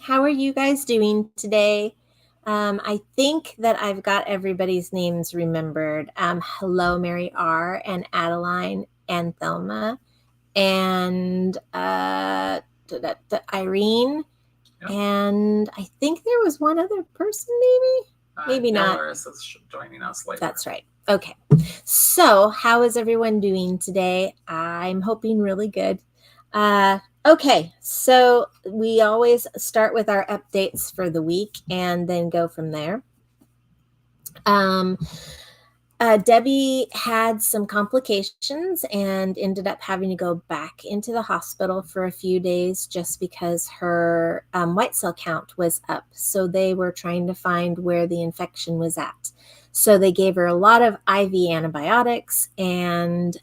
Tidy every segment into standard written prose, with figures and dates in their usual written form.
How are you guys doing today? I think that I've got everybody's names remembered. Hello, Mary R. and Adeline and Thelma and Irene. Yep. And I think there was one other person, maybe not. Dolores is joining us later. That's right. Okay. So how is everyone doing today? I'm hoping really good. Okay, so we always start with our updates for the week and then go from there. Debbie had some complications and ended up having to go back into the hospital for a few days just because her white cell count was up. So they were trying to find where the infection was at. So they gave her a lot of IV antibiotics, and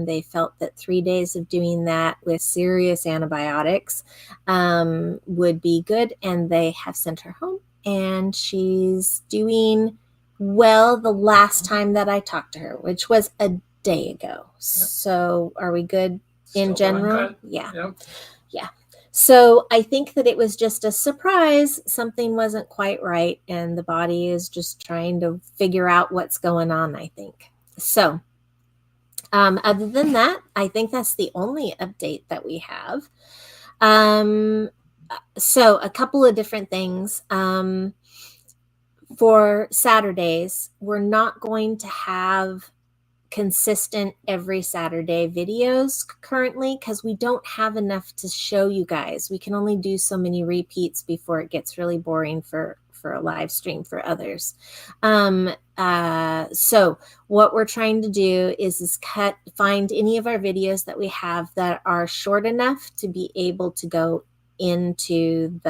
they felt that 3 days of doing that with serious antibiotics would be good. And they have sent her home, and she's doing well the last time that I talked to her, which was a day ago. Yep. So are we good in general? Good. Yeah. Yep. Yeah. So I think that it was just a surprise. Something wasn't quite right, and the body is just trying to figure out what's going on, I think. So other than that, I think that's the only update that we have. So a couple of different things. For Saturdays, we're not going to have consistent every Saturday videos currently because we don't have enough to show you guys. We can only do so many repeats before it gets really boring for a live stream for others. So what we're trying to do is find any of our videos that we have that are short enough to be able to go into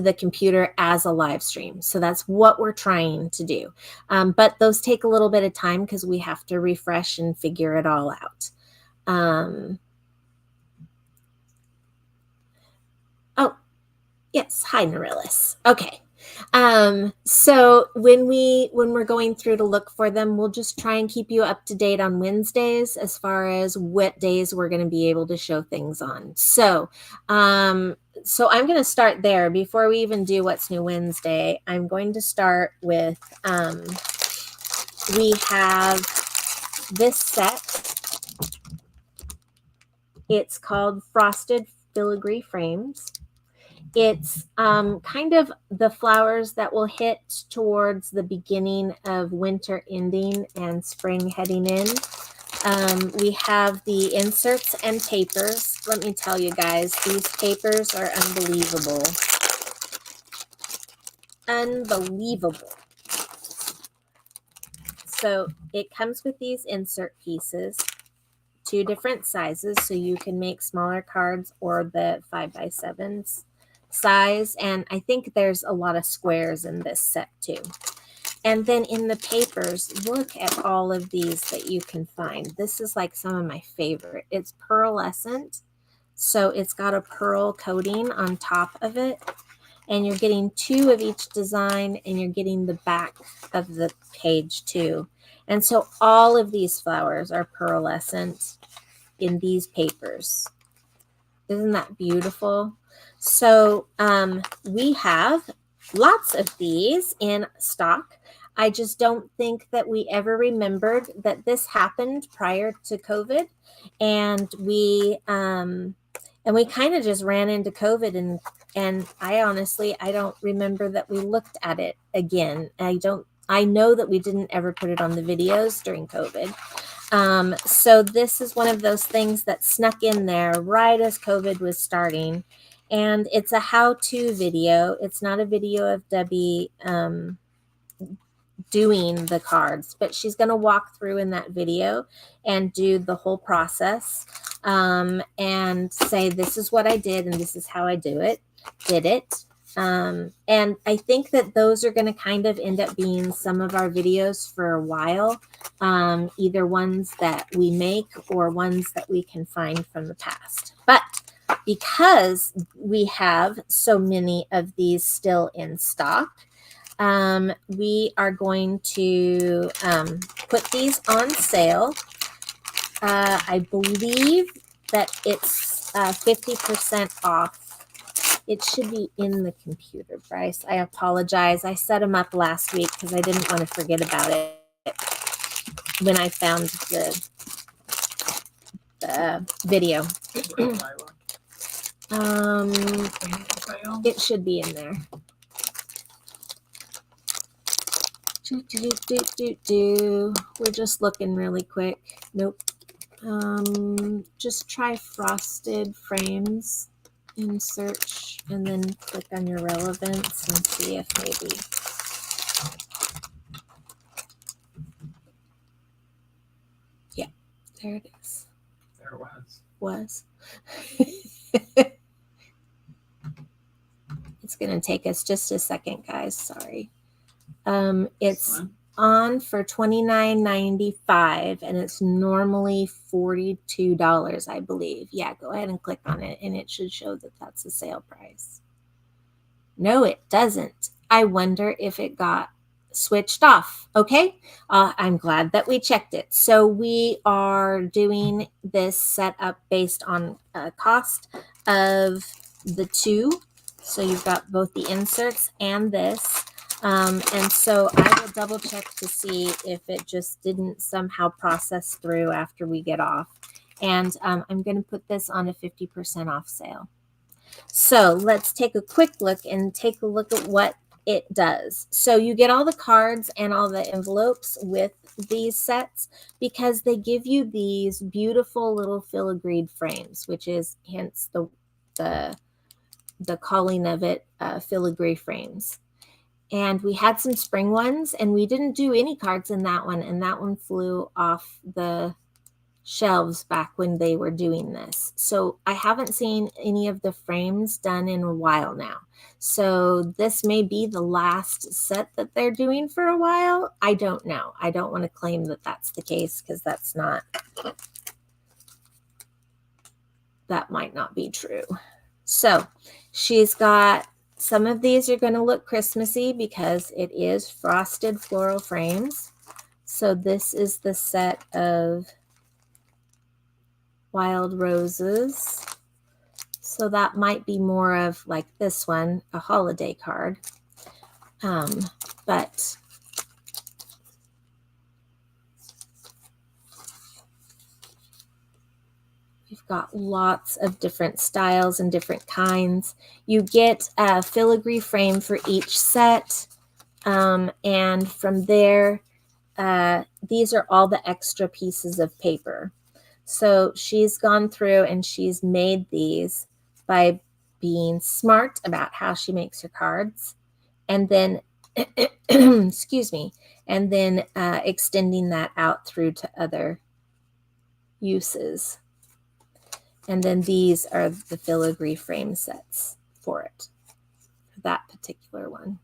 the computer as a live stream. So that's what we're trying to do. But those take a little bit of time because we have to refresh and figure it all out. Oh, yes. Hi, Norillis. Okay. So when we're going through to look for them, we'll just try and keep you up to date on Wednesdays as far as what days we're going to be able to show things on. So I'm going to start there before we even do What's New Wednesday. I'm going to start with, we have this set. It's called Frosted Filigree Frames. It's kind of the flowers that will hit towards the beginning of winter ending and spring heading in. We have the inserts and papers. Let me tell you guys, these papers are unbelievable. Unbelievable. So it comes with these insert pieces, 2 different sizes, so you can make smaller cards or the 5x7s size. And I think there's a lot of squares in this set too. And then in the papers, look at all of these that you can find. This is like some of my favorite. It's pearlescent. So it's got a pearl coating on top of it. And you're getting 2 of each design, and you're getting the back of the page too. And so all of these flowers are pearlescent in these papers. Isn't that beautiful? So we have lots of these in stock. I just don't think that we ever remembered that this happened prior to COVID, and we kind of just ran into COVID, and I honestly don't remember that we looked at it again. I know that we didn't ever put it on the videos during COVID. So this is one of those things that snuck in there right as COVID was starting. And it's a how-to video. It's not a video of Debbie doing the cards, but she's going to walk through in that video and do the whole process and say, this is what I did and this is how I did it. And I think that those are going to kind of end up being some of our videos for a while, either ones that we make or ones that we can find from the past. But because we have so many of these still in stock, we are going to put these on sale. I believe that it's 50% off. It should be in the computer, Bryce. I apologize. I set them up last week because I didn't want to forget about it when I found the video. It should be in there. We're just looking really quick. Nope. Just try frosted frames in search and then click on your relevance and see if maybe. Yeah, there it is. There it was. Was. It's going to take us just a second, guys. Sorry. It's on for $29.95 and it's normally $42, I believe. Yeah, go ahead and click on it and it should show that that's the sale price. No, it doesn't. I wonder if it got switched off. Okay, I'm glad that we checked it. So we are doing this setup based on a cost of the two. So you've got both the inserts and this. And so I will double check to see if it just didn't somehow process through after we get off. And I'm going to put this on a 50% off sale. So let's take a quick look and take a look at what it does. So you get all the cards and all the envelopes with these sets because they give you these beautiful little filigreed frames, which is hence the calling of it filigree frames. And we had some spring ones and we didn't do any cards in that one. And that one flew off the shelves back when they were doing this. So I haven't seen any of the frames done in a while now. So this may be the last set that they're doing for a while. I don't know. I don't want to claim that that's the case because that's not, that might not be true. So she's got, some of these are going to look Christmassy because it is frosted floral frames. So this is the set of wild roses. So that might be more of like this one, a holiday card. But you've got lots of different styles and different kinds. You get a filigree frame for each set. And from there, these are all the extra pieces of paper. So she's gone through and she's made these by being smart about how she makes her cards. And then, excuse me, and then extending that out through to other uses. And then these are the filigree frame sets for it, for that particular one.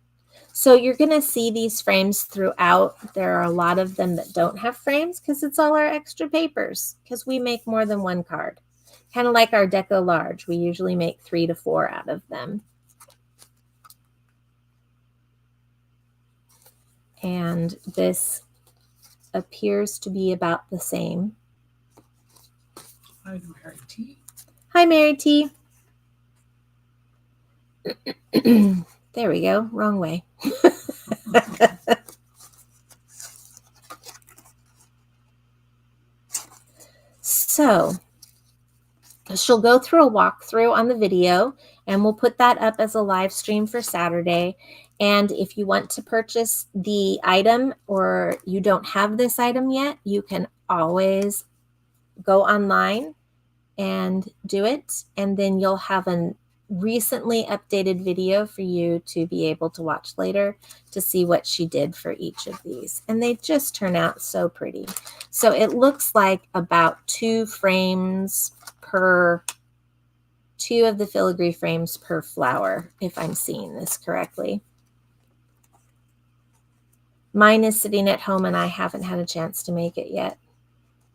So you're going to see these frames throughout. There are a lot of them that don't have frames because it's all our extra papers because we make more than one card. Kind of like our Deco Large. We usually make 3 to 4 out of them. And this appears to be about the same. Hi, Mary T. Hi, Mary T. There we go. Wrong way. So she'll go through a walkthrough on the video and we'll put that up as a live stream for Saturday. And if you want to purchase the item or you don't have this item yet, you can always go online and do it. And then you'll have a recently updated video for you to be able to watch later to see what she did for each of these. And they just turn out so pretty. So it looks like about 2 frames per, 2 of the filigree frames per flower, if I'm seeing this correctly. Mine is sitting at home and I haven't had a chance to make it yet.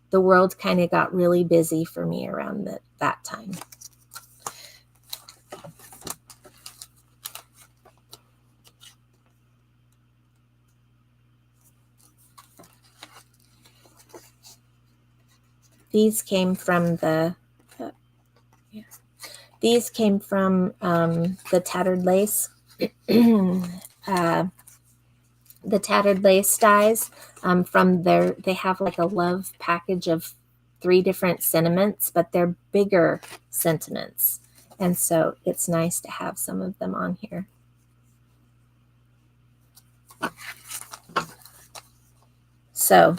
The world kind of got really busy for me around that time. These came from the, yes. These came from the Tattered Lace. The Tattered Lace dies from they have like a love package of 3 different sentiments, but they're bigger sentiments. And so it's nice to have some of them on here. So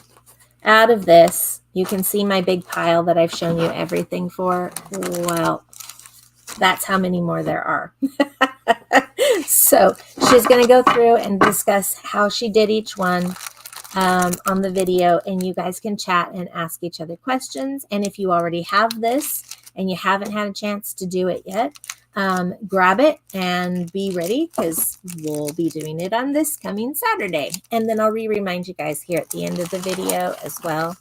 out of this, you can see my big pile that I've shown you everything for. Well, that's how many more there are. So she's going to go through and discuss how she did each one on the video, and you guys can chat and ask each other questions. And if you already have this and you haven't had a chance to do it yet, grab it and be ready, because we'll be doing it on this coming Saturday. And then I'll remind you guys here at the end of the video as well.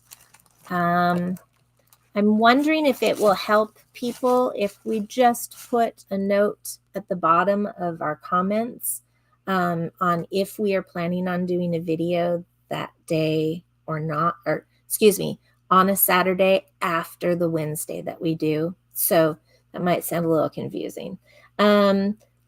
I'm wondering if it will help people if we just put a note at the bottom of our comments on if we are planning on doing a video that day or not, or excuse me, on a Saturday after the Wednesday that we do. So that might sound a little confusing.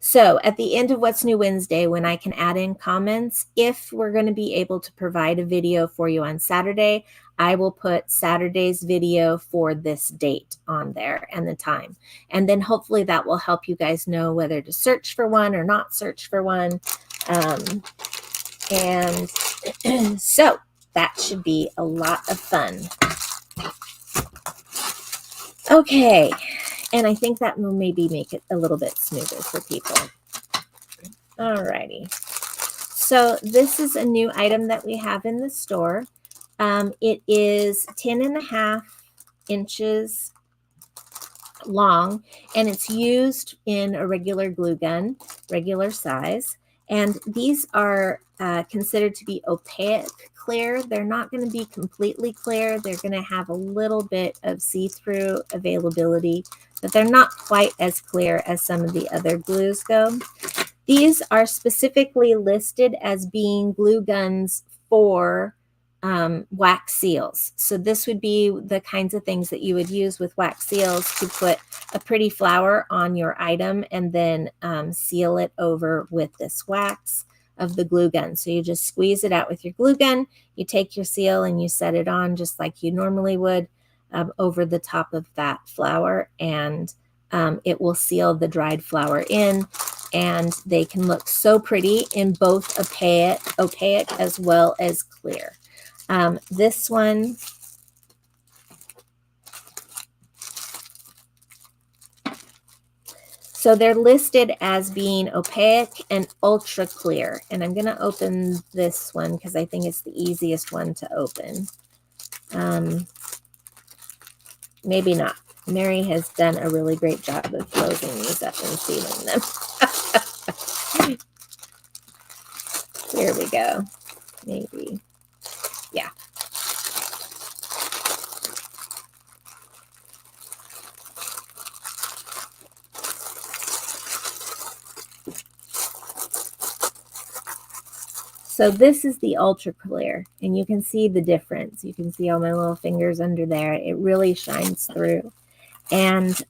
So at the end of What's New Wednesday, when I can add in comments, if we're going to be able to provide a video for you on Saturday, I will put Saturday's video for this date on there and the time. And then hopefully that will help you guys know whether to search for one or not search for one. And so that should be a lot of fun. Okay. And I think that will maybe make it a little bit smoother for people. Alrighty. So this is a new item that we have in the store. It is 10.5 inches long, and it's used in a regular glue gun, regular size. And these are considered to be opaque clear. They're not going to be completely clear. They're going to have a little bit of see-through availability, but they're not quite as clear as some of the other glues go. These are specifically listed as being glue guns for wax seals. So this would be the kinds of things that you would use with wax seals to put a pretty flower on your item and then seal it over with this wax of the glue gun. So you just squeeze it out with your glue gun, you take your seal and you set it on just like you normally would over the top of that flower, and it will seal the dried flower in. And they can look so pretty in both opaque as well as clear. This one, so they're listed as being opaque and ultra clear. And I'm going to open this one because I think it's the easiest one to open. Maybe not. Mary has done a really great job of closing these up and sealing them. Here we go. Maybe. Yeah. So this is the ultra clear, and you can see the difference. You can see all my little fingers under there. It really shines through. And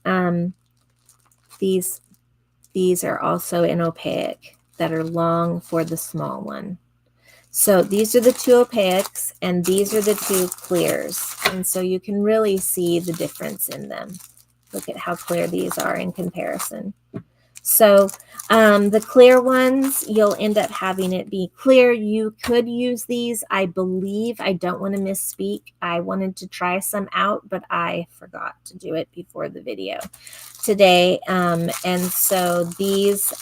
these are also in opaque that are long for the small one. So these are the 2 opaques, and these are the 2 clears. And so you can really see the difference in them. Look at how clear these are in comparison. So the clear ones, you'll end up having it be clear. You could use these, I believe. I don't want to misspeak. I wanted to try some out, but I forgot to do it before the video today. And so these,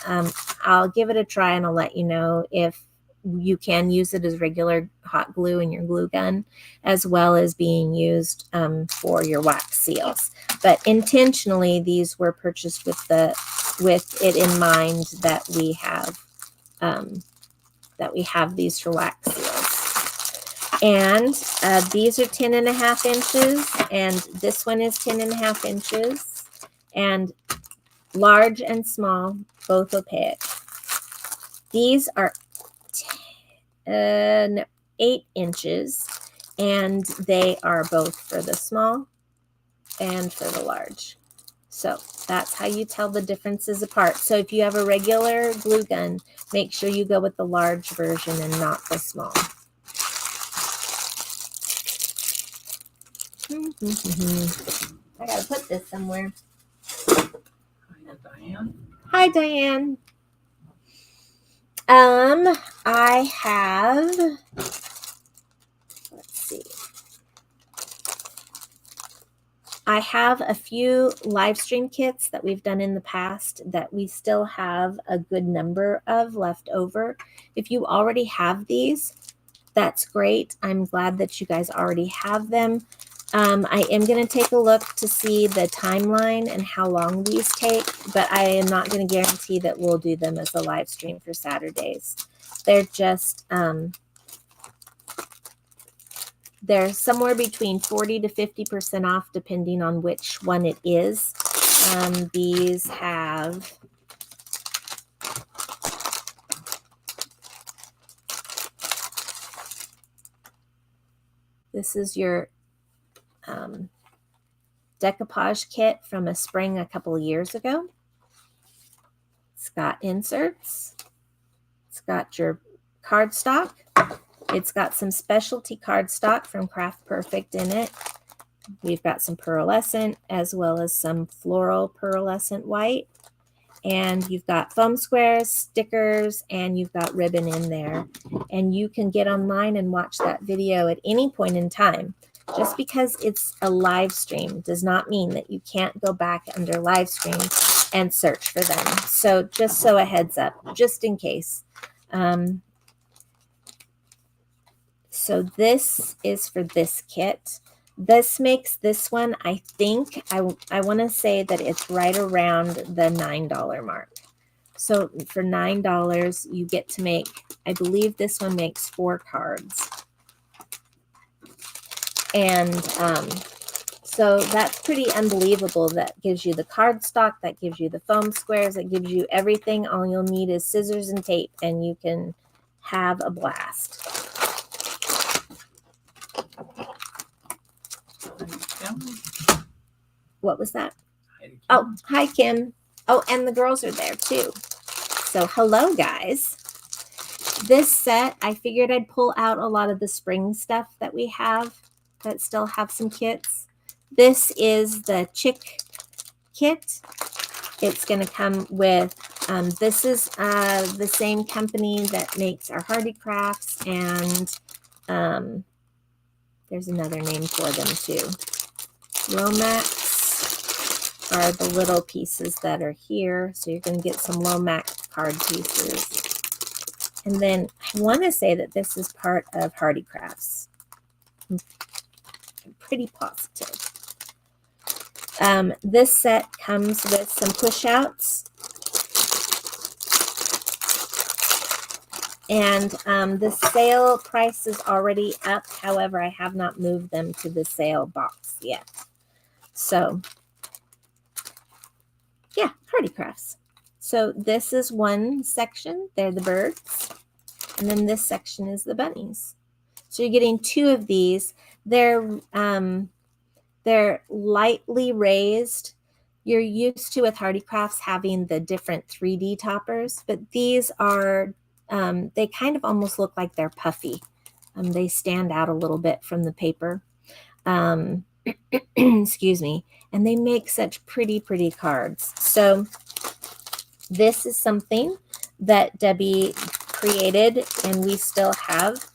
I'll give it a try and I'll let you know if you can use it as regular hot glue in your glue gun, as well as being used for your wax seals. But intentionally, these were purchased with it in mind that we have these for wax seals. And these are 10.5 inches, and this one is 10.5 inches, and large and small, both opaque. These are 8 inches, and they are both for the small and for the large. So that's how you tell the differences apart. So if you have a regular glue gun, make sure you go with the large version and not the small. I gotta put this somewhere. Hi, Diane. Hi, Diane. I have, let's see. I have a few live stream kits that we've done in the past that we still have a good number of left over. If you already have these, that's great. I'm glad that you guys already have them. I am going to take a look to see the timeline and how long these take, but I am not going to guarantee that we'll do them as a live stream for Saturdays. They're just, they're somewhere between 40 to 50% off depending on which one it is. These have this is your decoupage kit from a spring a couple of years ago. It's got inserts. It's got your cardstock. It's got some specialty cardstock from Craft Perfect in it. We've got some pearlescent as well as some floral pearlescent white. And you've got foam squares, stickers, and you've got ribbon in there. And you can get online and watch that video at any point in time. Just because it's a live stream does not mean that you can't go back under live stream and search for them. So just so a heads up, just in case. So this is for this kit. This makes this one, I think, I want to say that it's right around the $9 mark. So for $9, you get to make, I believe this one makes 4 cards. And so that's pretty unbelievable. That gives you the cardstock, that gives you the foam squares, that gives you everything. All you'll need is scissors and tape, and you can have a blast. What was that? Oh, hi, Kim. Oh, and the girls are there too. So hello, guys. This set, I figured I'd pull out a lot of the spring stuff that we have that still have some kits. This is the chick kit. It's going to come with, this is the same company that makes our Hardy Crafts, and there's another name for them too. Lomax are the little pieces that are here. So you're going to get some Lomax card pieces. And then I want to say that this is part of Hardy Crafts. I'm pretty positive. This set comes with some push outs. And the sale price is already up. However, I have not moved them to the sale box yet. So, yeah, Hardy Crafts. So this is one section. They're the birds. And then this section is the bunnies. So you're getting 2 of these. They're lightly raised. You're used to with Hardy Crafts having the different 3D toppers, but these are, they kind of almost look like they're puffy. They stand out a little bit from the paper. Excuse me. And they make such pretty, pretty cards. So this is something that Debbie created, and we still have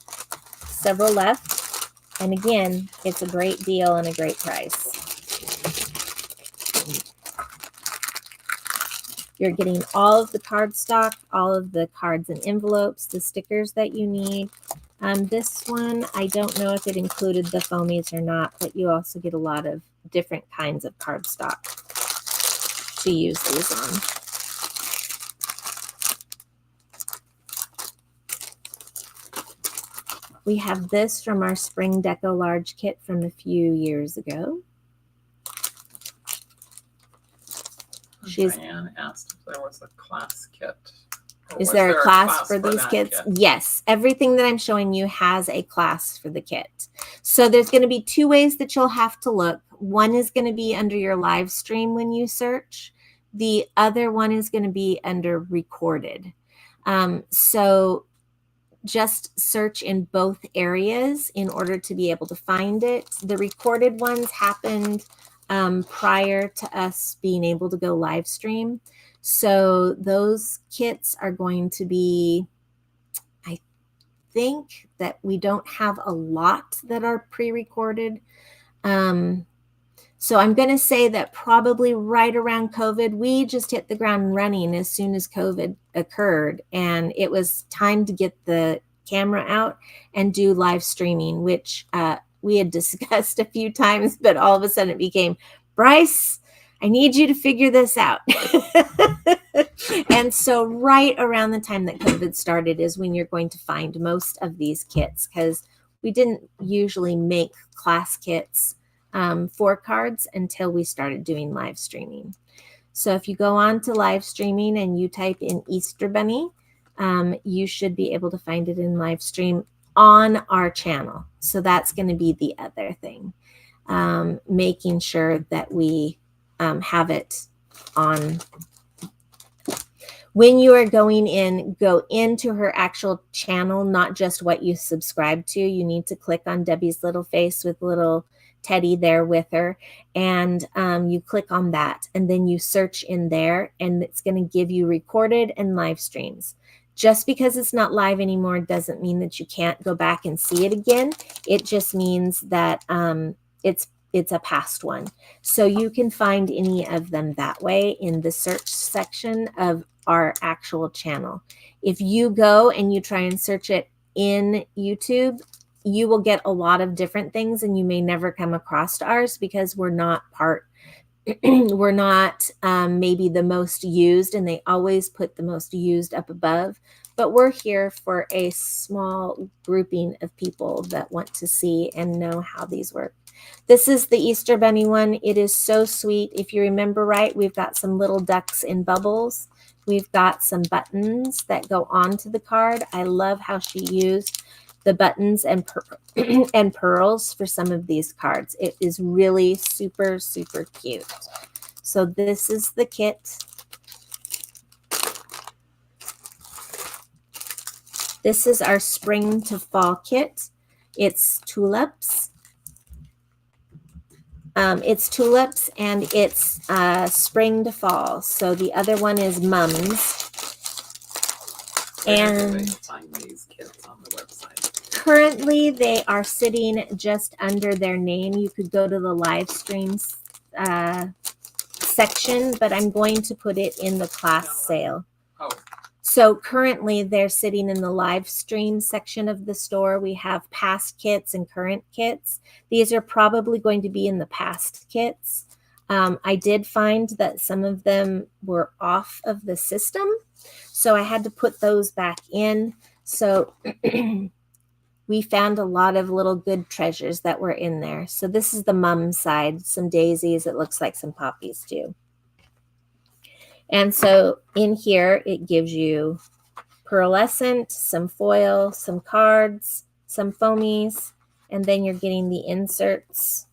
several left. And again, it's a great deal and a great price. You're getting all of the cardstock, all of the cards and envelopes, the stickers that you need. This one, I don't know if it included the foamies or not, but you also get a lot of different kinds of cardstock to use these on. We have this from our Spring Deco Large Kit from a few years ago. Diane asked if there was a class kit. Is there a class for these kits? Yes. Everything that I'm showing you has a class for the kit. So there's going to be 2 ways that you'll have to look. one is going to be under your live stream when you search. The other one is going to be under recorded. So just search in both areas in order to be able to find it. The recorded ones happened prior to us being able to go live stream. So those kits are going to be, I think that we don't have a lot that are pre-recorded. So I'm going to say that probably right around COVID, we just hit the ground running as soon as COVID occurred. And it was time to get the camera out and do live streaming, which we had discussed a few times, but all of a sudden it became, Bryce, I need you to figure this out. And so right around the time that COVID started is when you're going to find most of these kits, because we didn't usually make class kits for cards until we started doing live streaming. So if you go on to live streaming and you type in Easter Bunny, you should be able to find it in live stream on our channel. So that's going to be the other thing, making sure that we have it on. When you are going in, go into her actual channel, not just what you subscribe to. You need to click on Debbie's little face with little Teddy there with her, and you click on that, and then you search in there, and it's going to give you recorded and live streams. Just because it's not live anymore doesn't mean that you can't go back and see it again. It just means that it's a past one. So you can find any of them that way in the search section of our actual channel. If you go and you try and search it in YouTube, you will get a lot of different things, and you may never come across ours because we're not we're not maybe the most used, and they always put the most used up above. But we're here for a small grouping of people that want to see and know how these work. This is the Easter Bunny one. It is so sweet. If you remember right, we've got some little ducks in bubbles. We've got some buttons that go onto the card. I love how she used the buttons and and pearls for some of these cards. It is really super, super cute. So this is the kit. This is our spring to fall kit. It's tulips. It's tulips and it's spring to fall. So the other one is mums. And find these kits on the website. Currently, they are sitting just under their name. You could go to the live streams section, but I'm going to put it in the class sale. Oh. So currently, they're sitting in the live stream section of the store. We have past kits and current kits. These are probably going to be in the past kits. I did find that some of them were off of the system, so I had to put those back in. So we found a lot of little good treasures that were in there. So this is the mum side, some daisies. It looks like some poppies too. And so in here, it gives you pearlescent, some foil, some cards, some foamies, and then you're getting the inserts.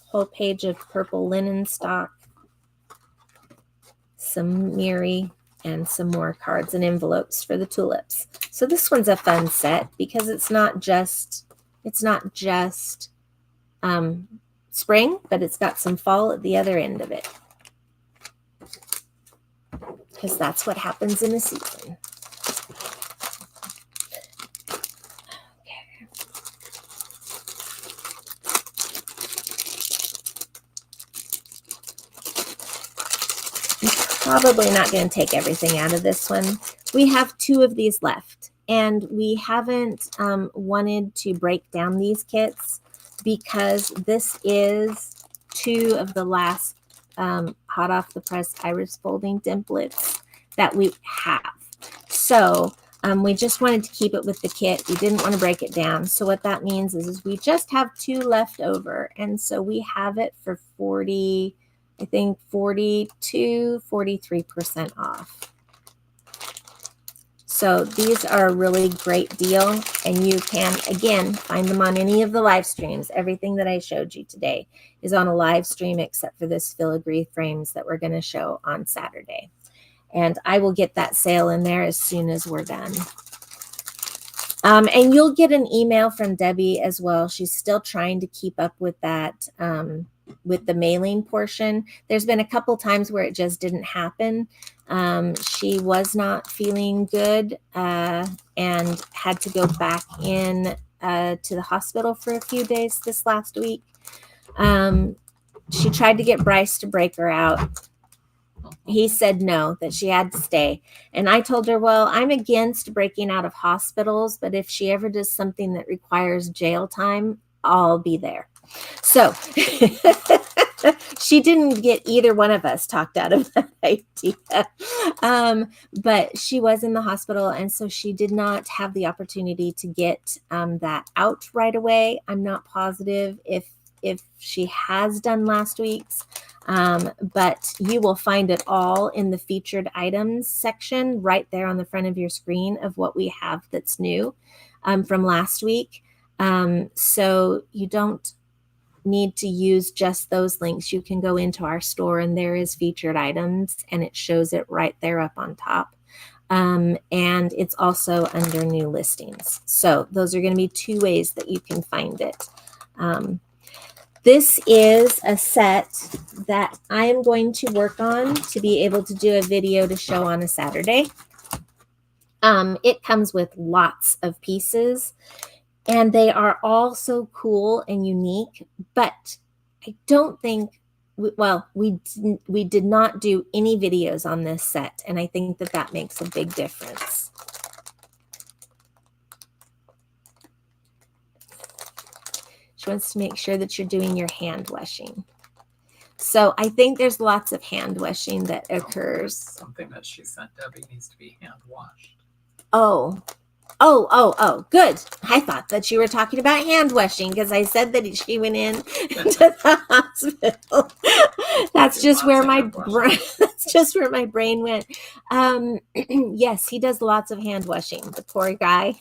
Whole page of purple linen stock, some Miri, and some more cards and envelopes for the tulips. So this one's a fun set because it's not just spring, but it's got some fall at the other end of it, because that's what happens in a season. Probably not going to take everything out of this one. We have 2 of these left, and we haven't wanted to break down these kits because this is 2 of the last hot off the press iris folding templates that we have. So we just wanted to keep it with the kit. We didn't want to break it down. So what that means is we just have 2 left over, and so we have it for 40, I think 42, 43% off. So these are a really great deal, and you can, again, find them on any of the live streams. Everything that I showed you today is on a live stream except for this filigree frames that we're going to show on Saturday. And I will get that sale in there as soon as we're done. And you'll get an email from Debbie as well. She's still trying to keep up with that, with the mailing portion. There's been a couple times where it just didn't happen. She was not feeling good and had to go back in to the hospital for a few days this last week. She tried to get Bryce to break her out. He said no, that she had to stay. And I told her, well, I'm against breaking out of hospitals, but if she ever does something that requires jail time, I'll be there. So she didn't get either one of us talked out of that idea. But she was in the hospital, and so she did not have the opportunity to get that out right away. I'm not positive if she has done last week's. But you will find it all in the featured items section right there on the front of your screen of what we have that's new from last week. So you don't need to use just those links. You can go into our store and there is featured items and it shows it right there up on top. And it's also under new listings. So those are going to be two ways that you can find it. This is a set that I am going to work on to be able to do a video to show on a Saturday. It comes with lots of pieces and they are all so cool and unique, but I don't think, we did not do any videos on this set, and I think that makes a big difference. She wants to make sure that you're doing your hand washing. So I think there's lots of hand washing that occurs. Something that she sent Debbie needs to be hand washed. Oh, good. I thought that you were talking about hand washing because I said that she went in to the hospital. That's just where my brain went. Yes, he does lots of hand washing, the poor guy.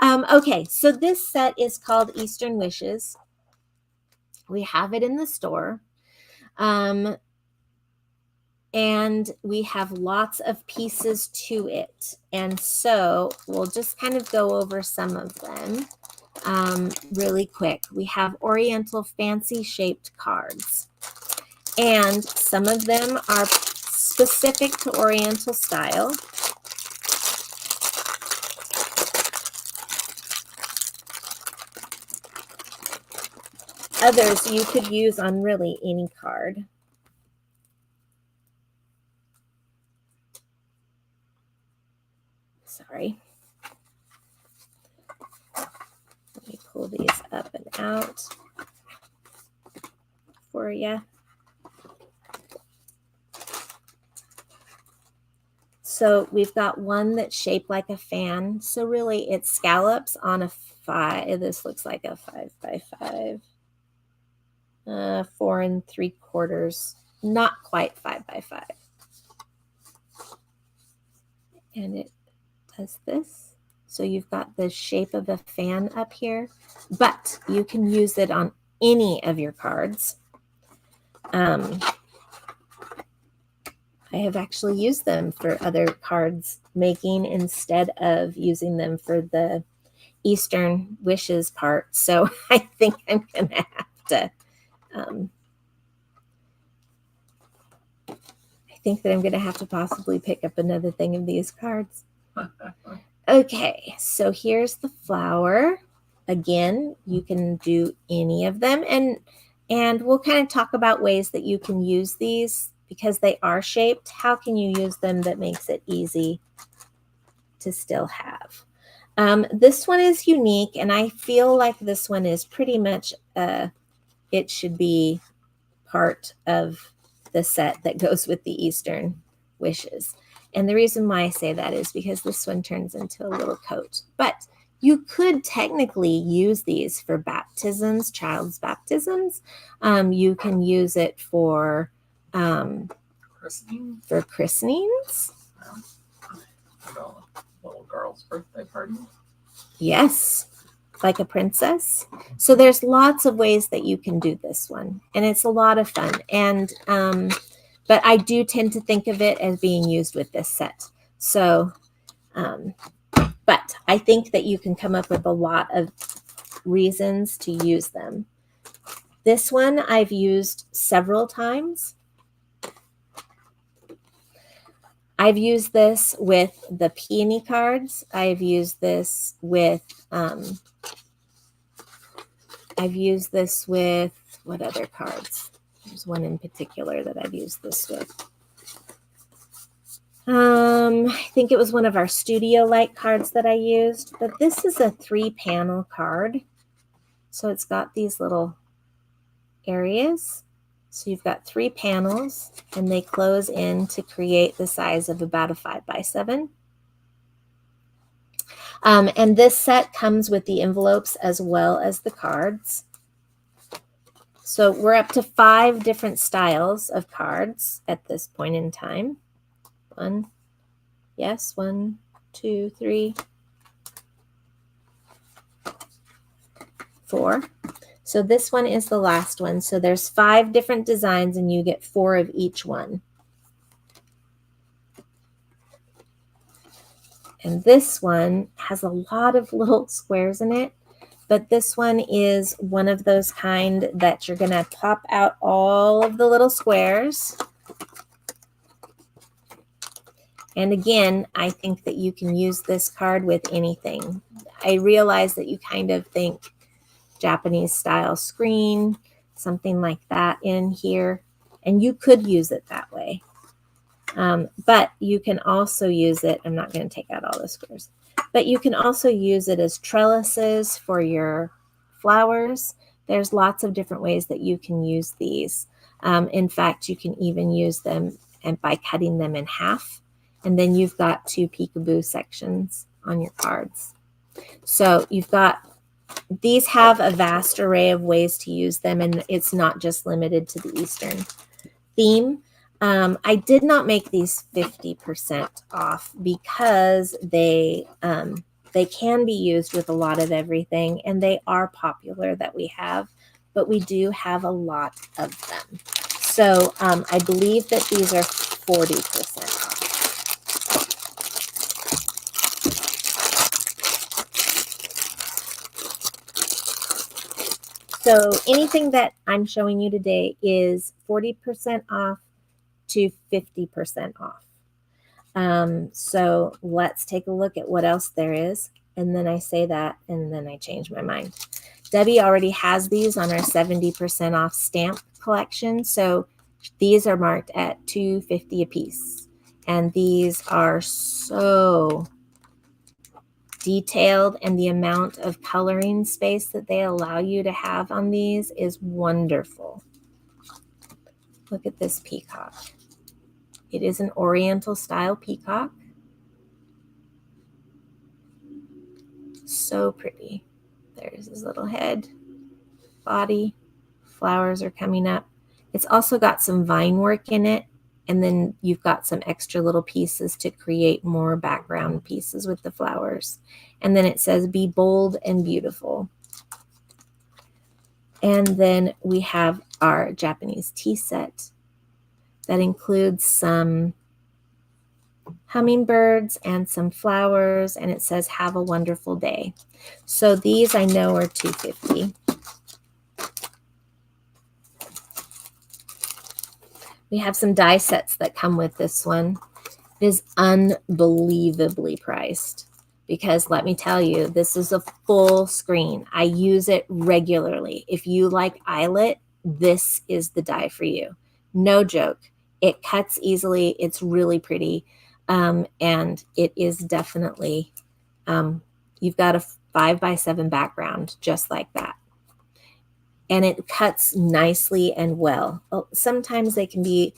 Okay, so this set is called Eastern Wishes. We have it in the store. And we have lots of pieces to it. And so we'll just kind of go over some of them really quick. We have Oriental fancy shaped cards. And some of them are specific to Oriental style. Others you could use on really any card. Sorry. Let me pull these up and out for you. So we've got one that's shaped like a fan. So really it's scallops on a 5. This looks like a 5 by 5. 4 3/4, not quite 5 by 5. And it does this. So you've got the shape of a fan up here, but you can use it on any of your cards. I have actually used them for other cards making instead of using them for the Eastern Wishes part. So I think I'm going to have to possibly pick up another thing of these cards. Okay, so here's the flower. Again, you can do any of them, and we'll kind of talk about ways that you can use these because they are shaped. How can you use them that makes it easy to still have? This one is unique, and I feel like this one is pretty much it should be part of the set that goes with the Eastern Wishes. And the reason why I say that is because this one turns into a little coat. But you could technically use these for baptisms, child's baptisms. You can use it for christenings. Like a little girl's birthday party. Yes, like a princess. So there's lots of ways that you can do this one, and it's a lot of fun. And but I do tend to think of it as being used with this set. So, but I think that you can come up with a lot of reasons to use them. This one I've used several times. I've used this with the peony cards. I've used this with what other cards? There's one in particular that I've used this with. I think it was one of our studio light cards that I used, but this is a 3-panel card. So it's got these little areas. So you've got 3 panels, and they close in to create the size of about a 5x7. And this set comes with the envelopes as well as the cards. So we're up to 5 different styles of cards at this point in time. 1, 2, 3, 4. So this one is the last one. So there's 5 different designs, and you get 4 of each one. And this one has a lot of little squares in it, but this one is one of those kind that you're going to pop out all of the little squares. And again, I think that you can use this card with anything. I realize that you kind of think Japanese style screen, something like that in here, and you could use it that way. But you can also use it, I'm not going to take out all the squares, but you can also use it as trellises for your flowers. There's lots of different ways that you can use these. In fact, you can even use them and by cutting them in half, and then you've got 2 peekaboo sections on your cards. So you've got, these have a vast array of ways to use them, and it's not just limited to the Eastern theme. I did not make these 50% off because they can be used with a lot of everything, and they are popular that we have, but we do have a lot of them. So I believe that these are 40% off. So anything that I'm showing you today is 40% off to 50% off. So let's take a look at what else there is. And then I say that, and then I change my mind. Debbie already has these on our 70% off stamp collection. So these are marked at $2.50 a piece. And these are so detailed, and the amount of coloring space that they allow you to have on these is wonderful. Look at this peacock. It is an Oriental style peacock. So pretty. There's his little head, body, flowers are coming up. It's also got some vine work in it, and then you've got some extra little pieces to create more background pieces with the flowers. And then it says, be bold and beautiful. And then we have our Japanese tea set that includes some hummingbirds and some flowers, and it says, have a wonderful day. So these I know are $2.50. We have some die sets that come with this one. It is unbelievably priced because let me tell you, this is a full screen. I use it regularly. If you like eyelet, this is the die for you. No joke. It cuts easily. It's really pretty. And it is definitely, you've got a 5x7 background just like that. And it cuts nicely and well. Sometimes they can be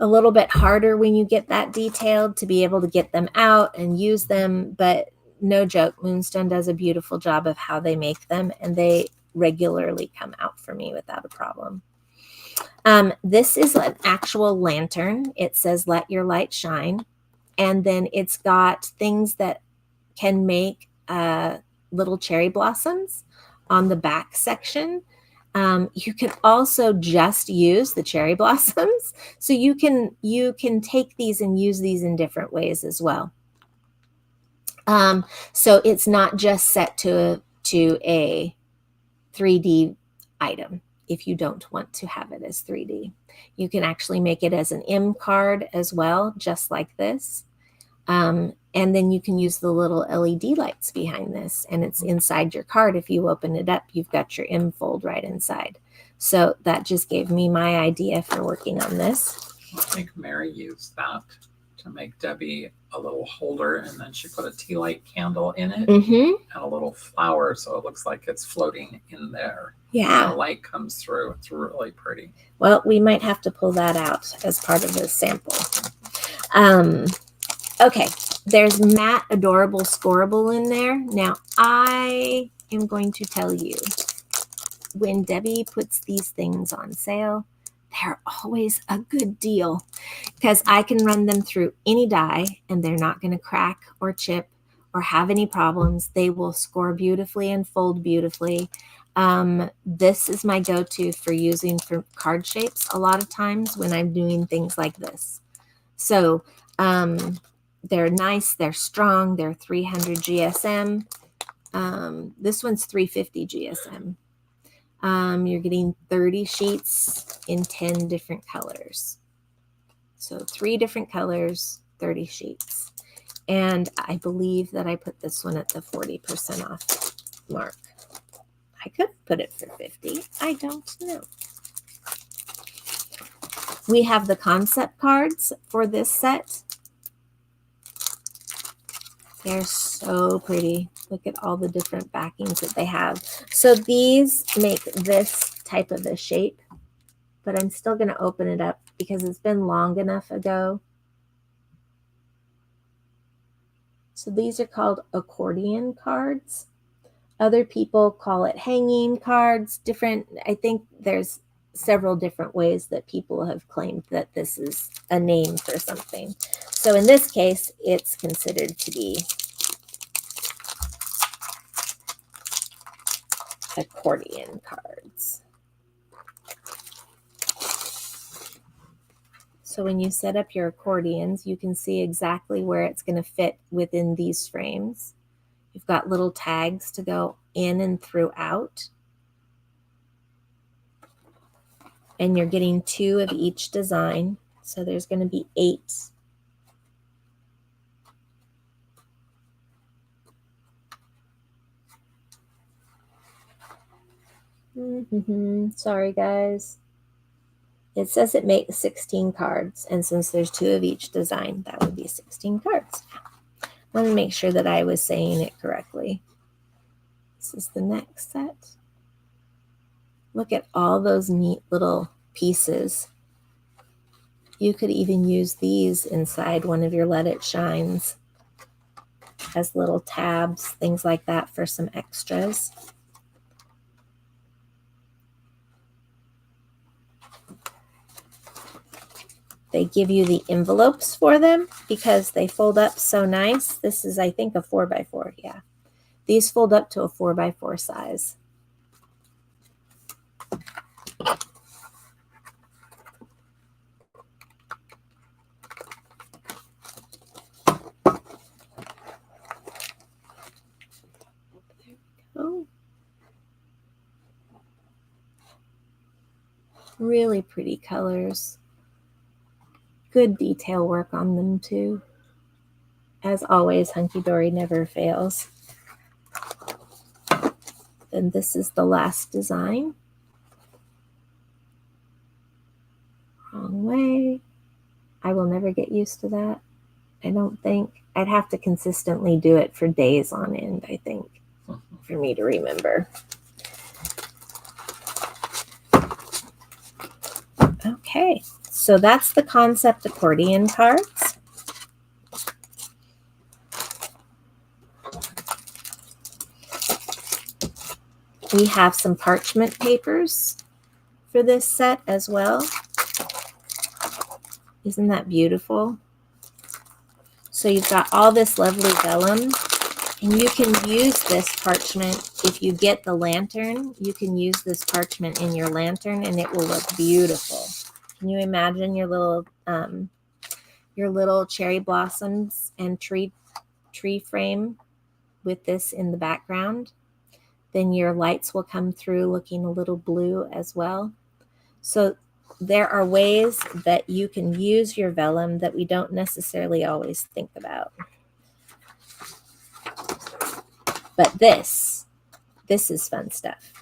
a little bit harder when you get that detailed to be able to get them out and use them, but no joke, Moonstone does a beautiful job of how they make them, and they regularly come out for me without a problem. This is an actual lantern. It says, let your light shine. And then it's got things that can make little cherry blossoms on the back section. You can also just use the cherry blossoms. So you can take these and use these in different ways as well. So it's not just set to a 3D item if you don't want to have it as 3D. You can actually make it as an M card as well, just like this. And then you can use the little LED lights behind this, and it's inside your card. If you open it up, you've got your M fold right inside. So that just gave me my idea for working on this. I think Mary used that to make Debbie a little holder, and then she put a tea light candle in it and a little flower, so it looks like it's floating in there. Yeah. The light comes through. It's really pretty. Well, we might have to pull that out as part of this sample. Okay, there's Matte Adorable Scoreable in there. Now, I am going to tell you, when Debbie puts these things on sale, they're always a good deal because I can run them through any die and they're not going to crack or chip or have any problems. They will score beautifully and fold beautifully. This is my go-to for using for card shapes a lot of times when I'm doing things like this. So they're nice, they're strong, they're 300 GSM. This one's 350 GSM. You're getting 30 sheets in 10 different colors. So 3 different colors, 30 sheets. And I believe that I put this one at the 40% off mark. I could put it for 50. I don't know. We have the concept cards for this set. They're so pretty. Look at all the different backings that they have. So these make this type of a shape, but I'm still going to open it up because it's been long enough ago. So these are called accordion cards. Other people call it hanging cards. I think there's several different ways that people have claimed that this is a name for something. So in this case, it's considered to be accordion cards. So when you set up your accordions, you can see exactly where it's going to fit within these frames. You've got little tags to go in and throughout. And you're getting 2 of each design. So there's going to be 8. Sorry, guys. It says it makes 16 cards. And since there's 2 of each design, that would be 16 cards. Let me make sure that I was saying it correctly. This is the next set. Look at all those neat little pieces. You could even use these inside one of your Let It Shines as little tabs, things like that for some extras. They give you the envelopes for them because they fold up so nice. This is, I think, a 4x4. Yeah. These fold up to a 4x4 size. Oh. Really pretty colors. Good detail work on them too. As always, Hunky Dory never fails. Then this is the last design. Wrong way. I will never get used to that. I don't think. I'd have to consistently do it for days on end, I think, for me to remember. Okay, so that's the concept accordion cards. We have some parchment papers for this set as well. Isn't that beautiful? So you've got all this lovely vellum, and you can use this parchment. If you get the lantern, you can use this parchment in your lantern and it will look beautiful. Can you imagine your little cherry blossoms and tree frame with this in the background? Then your lights will come through looking a little blue as well. So there are ways that you can use your vellum that we don't necessarily always think about. But this is fun stuff.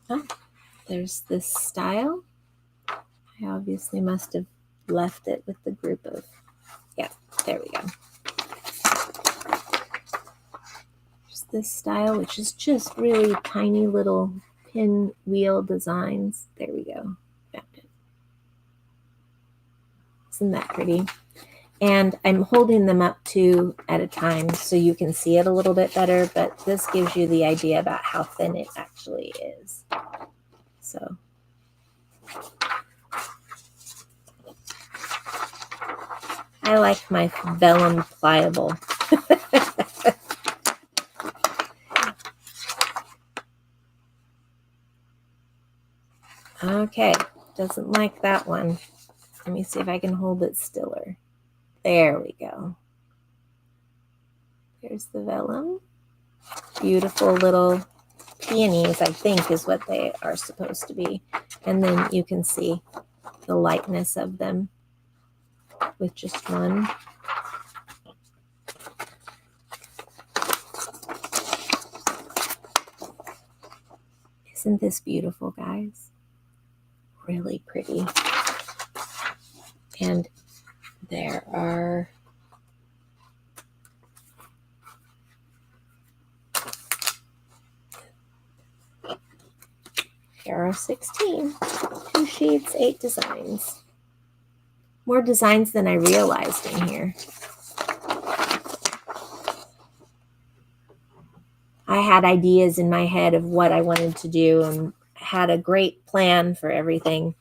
Oh, there's this style. I obviously must have left it with the group of, yeah, there we go. There's this style, which is just really tiny little pinwheel designs. There we go. Found it. Isn't that pretty? And I'm holding them up 2 at a time so you can see it a little bit better, but this gives you the idea about how thin it actually is. So I like my vellum pliable. Okay, doesn't like that one. Let me see if I can hold it stiller. There we go. Here's the vellum. Beautiful little peonies, I think, is what they are supposed to be. And then you can see the lightness of them with just one. Isn't this beautiful, guys? Really pretty. And there are here are 16. 2 sheets, 8 designs. More designs than I realized in here. I had ideas in my head of what I wanted to do and had a great plan for everything.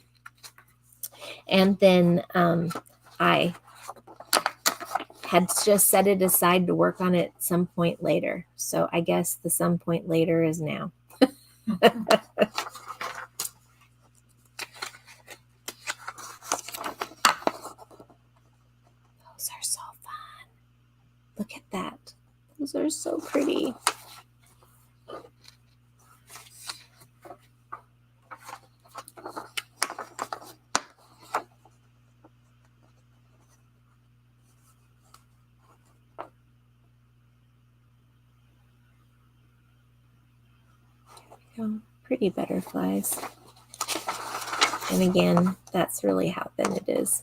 And then I had just set it aside to work on it some point later. So I guess the some point later is now. Those are so fun. Look at that. Those are so pretty. Oh, pretty butterflies. And again, that's really how thin it is.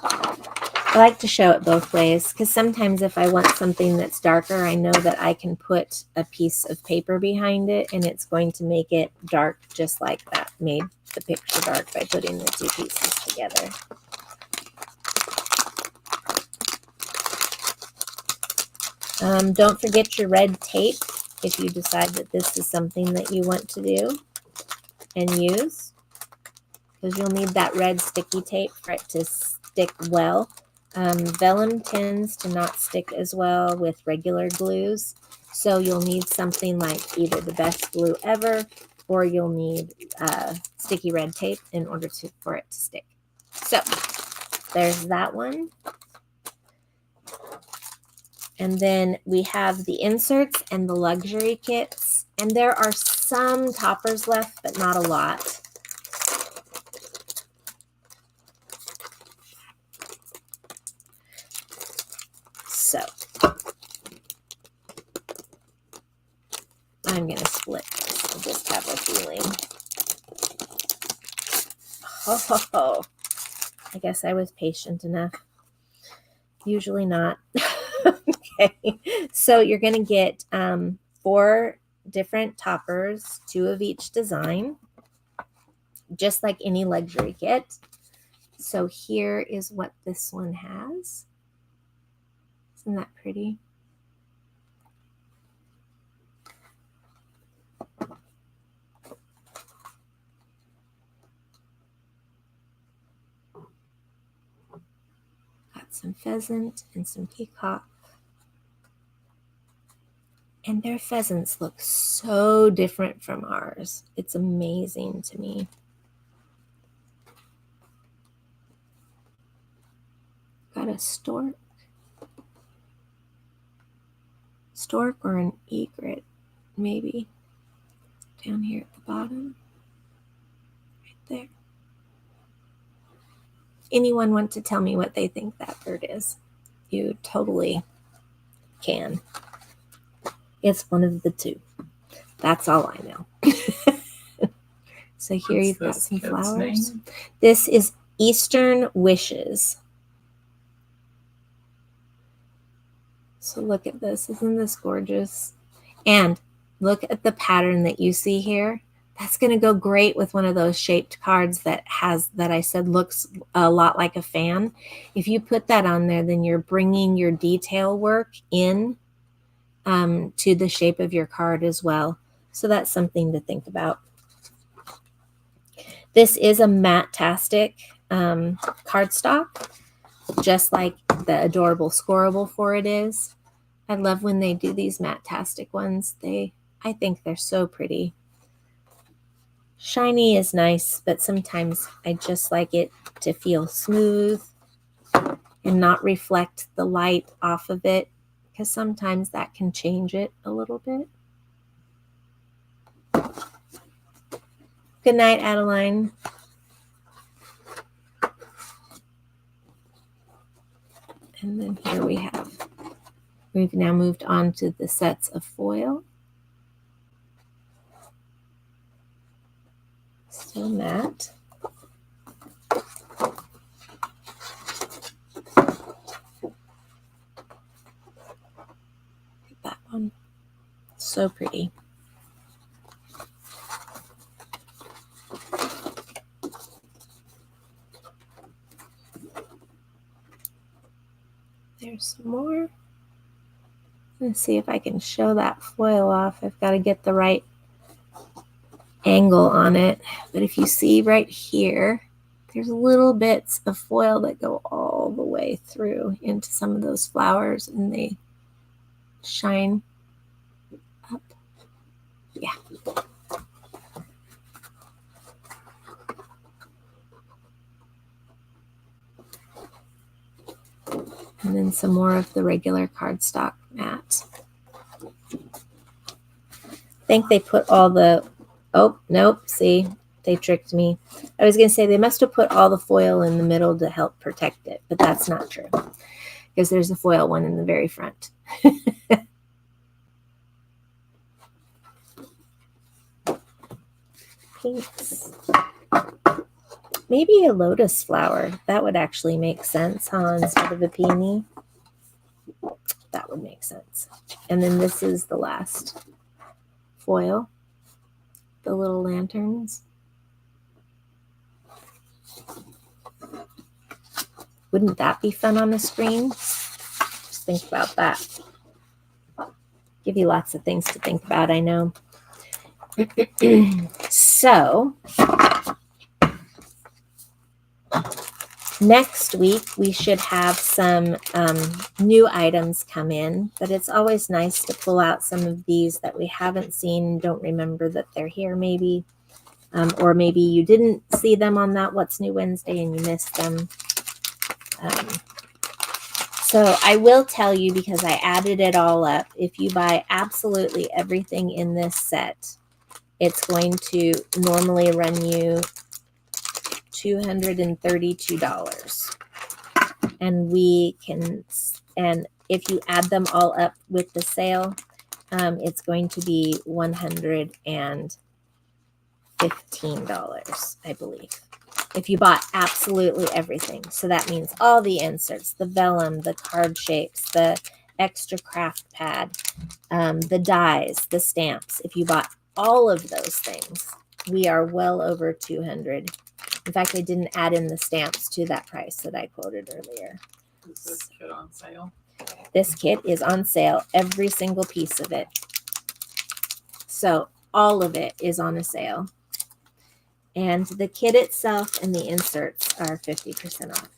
I like to show it both ways because sometimes if I want something that's darker, I know that I can put a piece of paper behind it and it's going to make it dark just like that made the picture dark by putting the 2 pieces together. Don't forget your red tape if you decide that this is something that you want to do and use, because you'll need that red sticky tape for it to stick well. Vellum tends to not stick as well with regular glues, so you'll need something like either the best glue ever or you'll need sticky red tape in order for it to stick. So there's that one. And then we have the inserts and the luxury kits. And there are some toppers left, but not a lot. So I'm going to split this. I just have a feeling. Oh, I guess I was patient enough. Usually not. Okay, so you're going to get 4 different toppers, 2 of each design, just like any luxury kit. So here is what this one has. Isn't that pretty? got some pheasant and some peacock. And their pheasants look so different from ours. It's amazing to me. Got a stork. Stork or an egret, maybe. Down here at the bottom. Right there. Anyone want to tell me what they think that bird is? You totally can. It's one of the two. That's all I know. So here you've got some flowers. Name? This is Eastern Wishes. So look at this. Isn't this gorgeous? And look at the pattern that you see here. That's going to go great with one of those shaped cards that I said looks a lot like a fan. If you put that on there, then you're bringing your detail work in to the shape of your card as well. So that's something to think about. This is a matte-tastic cardstock, just like the adorable Scoreable for it is. I love when they do these matte-tastic ones. I think they're so pretty. Shiny is nice, but sometimes I just like it to feel smooth and not reflect the light off of it, because sometimes that can change it a little bit. Good night, Adeline. And then here we've now moved on to the sets of foil. Still matte. That one. So pretty. There's some more. Let's see if I can show that foil off. I've got to get the right angle on it. But if you see right here, there's little bits of foil that go all the way through into some of those flowers, and they shine up. Yeah. And then some more of the regular cardstock matte. I think they put all the, oh, nope, see, they tricked me. I was going to say they must have put all the foil in the middle to help protect it, but that's not true, because there's a foil one in the very front. Pinks. Maybe a lotus flower. That would actually make sense, huh? Instead of a peony. That would make sense. And then this is the last foil. The little lanterns. Wouldn't that be fun on the screen? Just think about that. Give you lots of things to think about, I know. So, next week we should have some new items come in, but it's always nice to pull out some of these that we haven't seen and don't remember that they're here maybe. Or maybe you didn't see them on that What's New Wednesday and you missed them. So I will tell you, because I added it all up, if you buy absolutely everything in this set, it's going to normally run you $232. And if you add them all up with the sale, it's going to be $115, I believe, if you bought absolutely everything. So that means all the inserts, the vellum, the card shapes, the extra craft pad, the dies, the stamps. If you bought all of those things, we are well over $200. In fact, I didn't add in the stamps to that price that I quoted earlier. Is this kit on sale? This kit is on sale, every single piece of it. So all of it is on a sale. And the kit itself and the inserts are 50% off.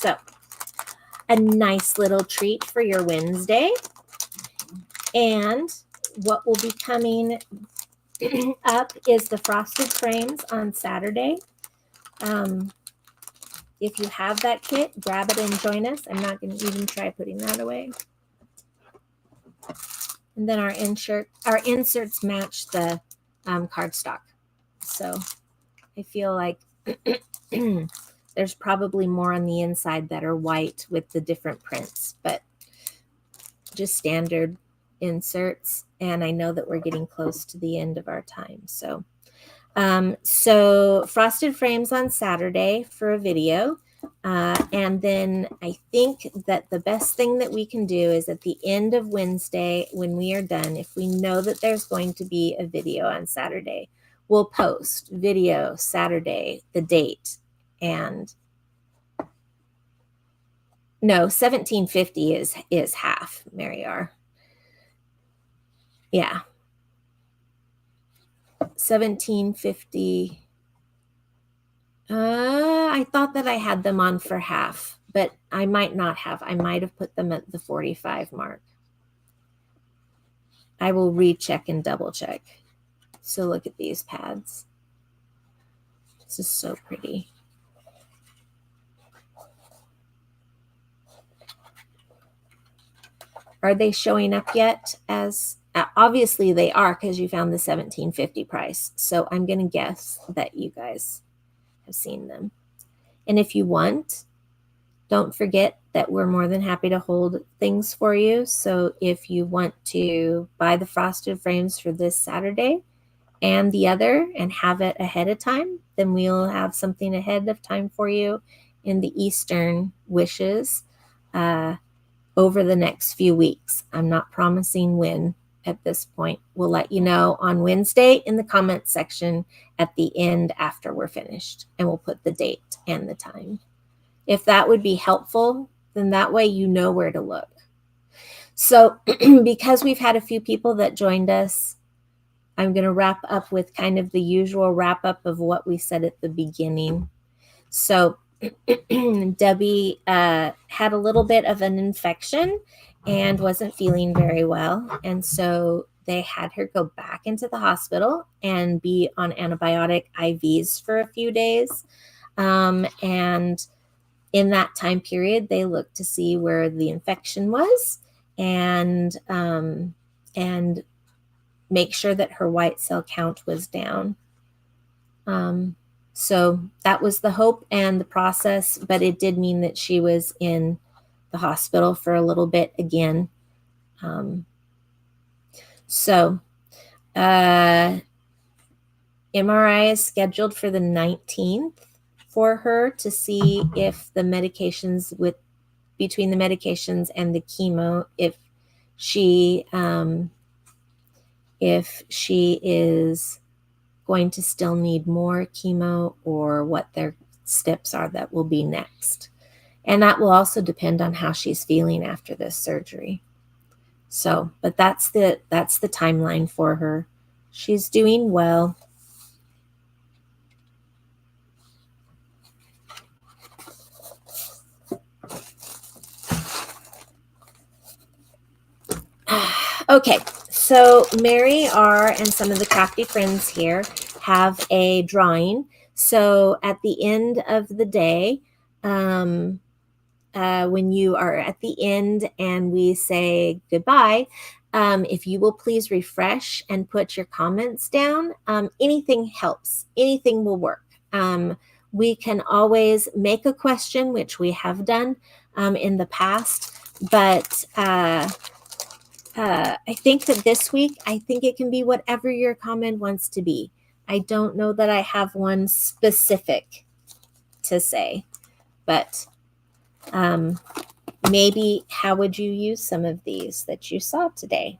So a nice little treat for your Wednesday. And what will be coming up is the frosted frames on Saturday. If you have that kit, grab it and join us. I'm not going to even try putting that away. And then our inserts match the cardstock. So I feel like there's probably more on the inside that are white with the different prints, but just standard inserts. And I know that we're getting close to the end of our time. So frosted frames on Saturday for a video. And then I think that the best thing that we can do is at the end of Wednesday, when we are done, if we know that there's going to be a video on Saturday, we'll post video Saturday, the date, and no, 1750 is half, Mary R. Yeah. 1750. I thought that I had them on for half, but I might not have. I might have put them at the 45 mark. I will recheck and double check. So look at these pads. This is so pretty. Are they showing up yet? As obviously they are, because you found the 1750 price. So I'm going to guess that you guys have seen them. And if you want, don't forget that we're more than happy to hold things for you. So if you want to buy the frosted frames for this Saturday and the other and have it ahead of time, then we'll have something ahead of time for you in the Eastern wishes over the next few weeks. I'm not promising when at this point. We'll let you know on Wednesday in the comments section at the end after we're finished, and we'll put the date and the time. If that would be helpful, then that way you know where to look. So because we've had a few people that joined us, I'm going to wrap up with kind of the usual wrap up of what we said at the beginning. So Debbie had a little bit of an infection and wasn't feeling very well. And so they had her go back into the hospital and be on antibiotic IVs for a few days. And in that time period, they looked to see where the infection was and make sure that her white cell count was down. So that was the hope and the process, but it did mean that she was in the hospital for a little bit again. MRI is scheduled for the 19th for her to see if the medications between the medications and the chemo, if she is going to still need more chemo or what their steps are that will be next. And that will also depend on how she's feeling after this surgery. So, but that's the timeline for her. She's doing well. Okay, so Mary R. and some of the crafty friends here have a drawing. So at the end of the day, when you are at the end and we say goodbye, if you will please refresh and put your comments down, anything helps. Anything will work. We can always make a question, which we have done in the past, but I think that this week, I think it can be whatever your comment wants to be. I don't know that I have one specific to say, but maybe how would you use some of these that you saw today?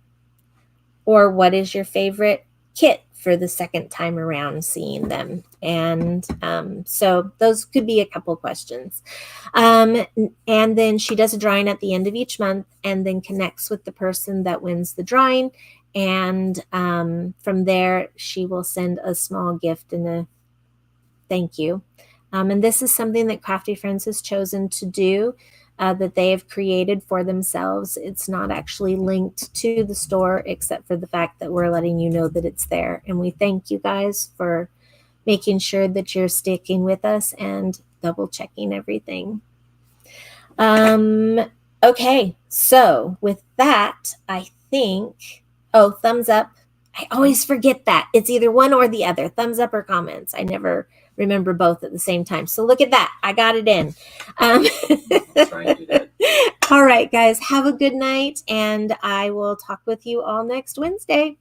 Or what is your favorite kit for the second time around seeing them? And so those could be a couple questions. And then she does a drawing at the end of each month and then connects with the person that wins the drawing. And from there, she will send a small gift and a thank you. And this is something that Crafty Friends has chosen to do, that they have created for themselves. It's not actually linked to the store, except for the fact that we're letting you know that it's there. And we thank you guys for making sure that you're sticking with us and double checking everything. Okay, so with that, I think, thumbs up. I always forget that. It's either one or the other, thumbs up or comments. I never remember both at the same time. So look at that. I got it in. That's right, you did. All right, guys, have a good night, and I will talk with you all next Wednesday.